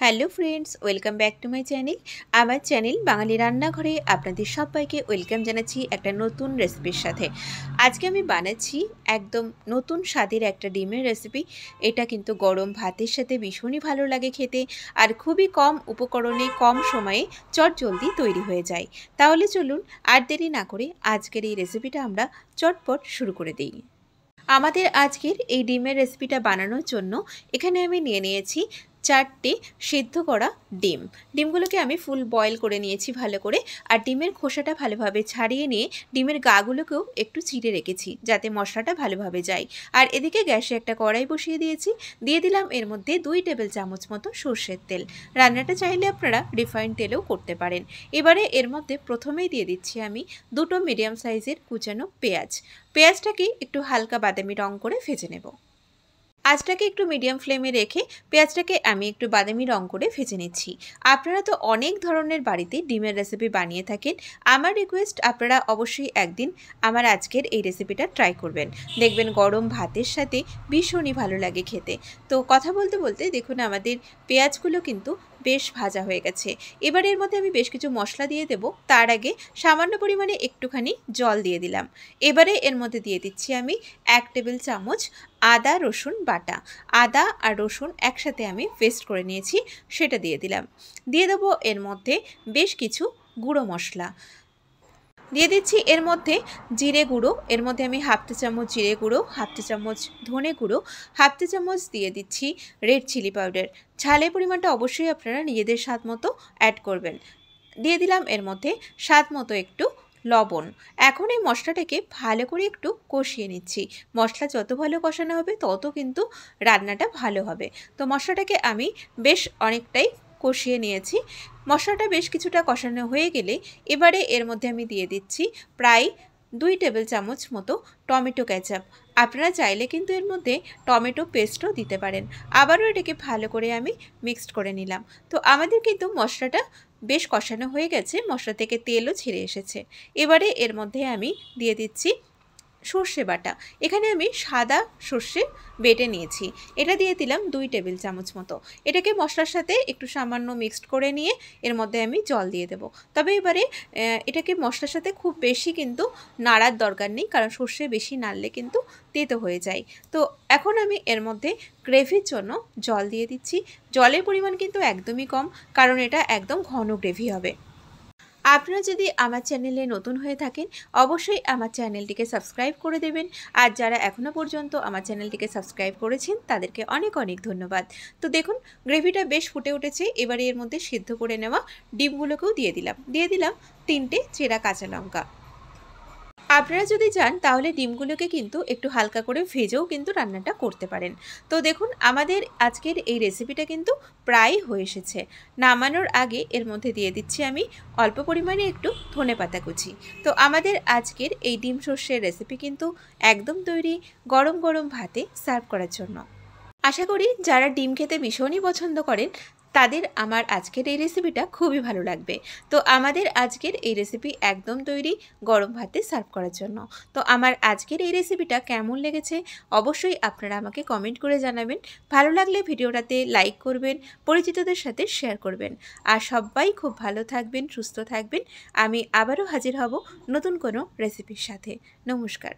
Hello friends, welcome back to my channel. আমার channel বাঙালি রান্নাঘরে আপনাদের সবাইকে ওয়েলকাম জানাচ্ছি একটা নতুন রেসিপির সাথে। আজকে আমি বানাচ্ছি একদম নতুন স্বাদের একটা ডিমের রেসিপি। এটা কিন্তু গরম ভাতের সাথে ভীষণই ভালো লাগে খেতে, আর খুবই কম উপকরণে কম সময়ে চটজলদি তৈরি হয়ে যায়। তাহলে চলুন আর দেরি না করে আজকের এই রেসিপিটা আমরা চটপট শুরু করে দিই। আমাদের আজকের এই ডিমের রেসিপিটা বানানোর জন্য এখানে আমি নিয়ে নিয়েছি 4টে সিদ্ধ করা ডিম। ডিমগুলোকে আমি ফুল বয়েল করে নিয়েছি ভালো করে, আর ডিমের খোসাটা ভালোভাবে ছাড়িয়ে নিয়ে ডিমের গাগুলোকেও একটু চিড়ে রেখেছি যাতে মশলাটা ভালোভাবে যায়। আর এদিকে গ্যাসে একটা কড়াই বসিয়ে দিয়েছি, দিয়ে দিলাম এর মধ্যে 2 টেবিল চামচ মতো সর্ষের তেল। রান্নাটা চাইলে আপনারা রিফাইন্ড তেলেও করতে পারেন। এবারে এর মধ্যে প্রথমেই দিয়ে দিচ্ছি আমি 2টো মিডিয়াম সাইজের কুচানো পেঁয়াজ। পেঁয়াজটাকে একটু হালকা বাদামি রং করে ভেজে নেব। আঁচটাকে একটু মিডিয়াম ফ্লেমে রেখে পেঁয়াজটাকে আমি একটু বাদামি রং করে ভেজে নিচ্ছি। আপনারা তো অনেক ধরনের বাড়িতে ডিমের রেসিপি বানিয়ে থাকেন। আমার রিকোয়েস্ট, আপনারা অবশ্যই একদিন আমার আজকের এই রেসিপিটা ট্রাই করবেন। দেখবেন গরম ভাতের সাথে ভীষণই ভালো লাগে খেতে। তো কথা বলতে বলতে দেখুন আমাদের পেঁয়াজগুলো কিন্তু বেশ ভাজা হয়ে গেছে। এবার এর মধ্যে আমি বেশ কিছু মশলা দিয়ে দেব। তার আগে সামান্য পরিমাণে একটুখানি জল দিয়ে দিলাম। এবারে এর মধ্যে দিয়ে দিচ্ছি আমি 1 টেবিল চামচ আদা রসুন বাটা। আদা আর রসুন একসাথে আমি পেস্ট করে নিয়েছি, সেটা দিয়ে দিলাম। দিয়ে দেবো এর মধ্যে বেশ কিছু গুঁড়ো মশলা। দিয়ে দিচ্ছি এর মধ্যে জিরে গুঁড়ো। এর মধ্যে আমি হাফ চা চামচ জিরে গুঁড়ো, হাফ চা চামচ ধনে গুঁড়ো, হাফ চা চামচ দিয়ে দিচ্ছি রেড চিলি পাউডার। ঝালের পরিমাণটা অবশ্যই আপনারা নিজেদের স্বাদ মতো অ্যাড করবেন। দিয়ে দিলাম এর মধ্যে স্বাদ মতো একটু লবণ। এখন এই মশলাটাকে ভালো করে একটু কষিয়ে নিচ্ছি। মশলা যত ভালো কষানো হবে তত কিন্তু রান্নাটা ভালো হবে। তো মশলাটাকে আমি বেশ অনেকটাই কষিয়ে নিয়েছি। মশলাটা বেশ কিছুটা কষানো হয়ে গেলে এবারে এর মধ্যে আমি দিয়ে দিচ্ছি প্রায় 2 টেবিল চামচ মতো টমেটো কেচাপ। আপনারা চাইলে কিন্তু এর মধ্যে টমেটো পেস্টও দিতে পারেন। আবারও এটাকে ভালো করে আমি মিক্সড করে নিলাম। তো আমাদের কিন্তু মশলাটা বেশ কষানো হয়ে গেছে, মশলা থেকে তেলও ছেড়ে এসেছে। এবারে এর মধ্যে আমি দিয়ে দিচ্ছি সর্ষে বাটা। এখানে আমি সাদা সর্ষে বেটে নিয়েছি, এটা দিয়ে দিলাম 2 টেবিল চামচ মতো। এটাকে মশলার সাথে একটু সামান্য মিক্সড করে নিয়ে এর মধ্যে আমি জল দিয়ে দেব। তবে এবারে এটাকে মশলার সাথে খুব বেশি কিন্তু নাড়ার দরকার নেই, কারণ সর্ষে বেশি নাড়লে কিন্তু তেতো হয়ে যায়। তো এখন আমি এর মধ্যে গ্রেভির জন্য জল দিয়ে দিচ্ছি। জলের পরিমাণ কিন্তু একদমই কম, কারণ এটা একদম ঘন গ্রেভি হবে। আপনারা যদি আমার চ্যানেলে নতুন হয়ে থাকেন অবশ্যই আমার চ্যানেলটিকে সাবস্ক্রাইব করে দেবেন, আর যারা এখনও পর্যন্ত আমার চ্যানেলটিকে সাবস্ক্রাইব করেছেন তাদেরকে অনেক অনেক ধন্যবাদ। তো দেখুন গ্রেভিটা বেশ ফুটে উঠেছে। এবারে এর মধ্যে সিদ্ধ করে নেওয়া ডিমগুলোকেও দিয়ে দিলাম 3টে চেরা কাঁচা লঙ্কা। আপনারা যদি চান তাহলে ডিমগুলোকে কিন্তু একটু হালকা করে ভেজেও কিন্তু রান্নাটা করতে পারেন। তো দেখুন আমাদের আজকের এই রেসিপিটা কিন্তু প্রায় হয়ে এসেছে। নামানোর আগে এর মধ্যে দিয়ে দিচ্ছি আমি অল্প পরিমাণে একটু ধনেপাতা কুচি। তো আমাদের আজকের এই ডিম সর্ষের রেসিপি কিন্তু একদম তৈরি গরম গরম ভাতে সার্ভ করার জন্য। আশা করি যারা ডিম খেতে ভীষণই পছন্দ করেন তাদের আমার আজকের এই রেসিপিটা খুবই ভালো লাগবে। তো আমাদের আজকের এই রেসিপি একদম তৈরি গরম ভাতে সার্ভ করার জন্য। তো আমার আজকের এই রেসিপিটা কেমন লেগেছে অবশ্যই আপনারা আমাকে কমেন্ট করে জানাবেন। ভালো লাগলে ভিডিওটাতে লাইক করবেন, পরিচিতদের সাথে শেয়ার করবেন। আর সবাই খুব ভালো থাকবেন, সুস্থ থাকবেন। আমি আবারও হাজির হব নতুন কোনো রেসিপির সাথে। নমস্কার।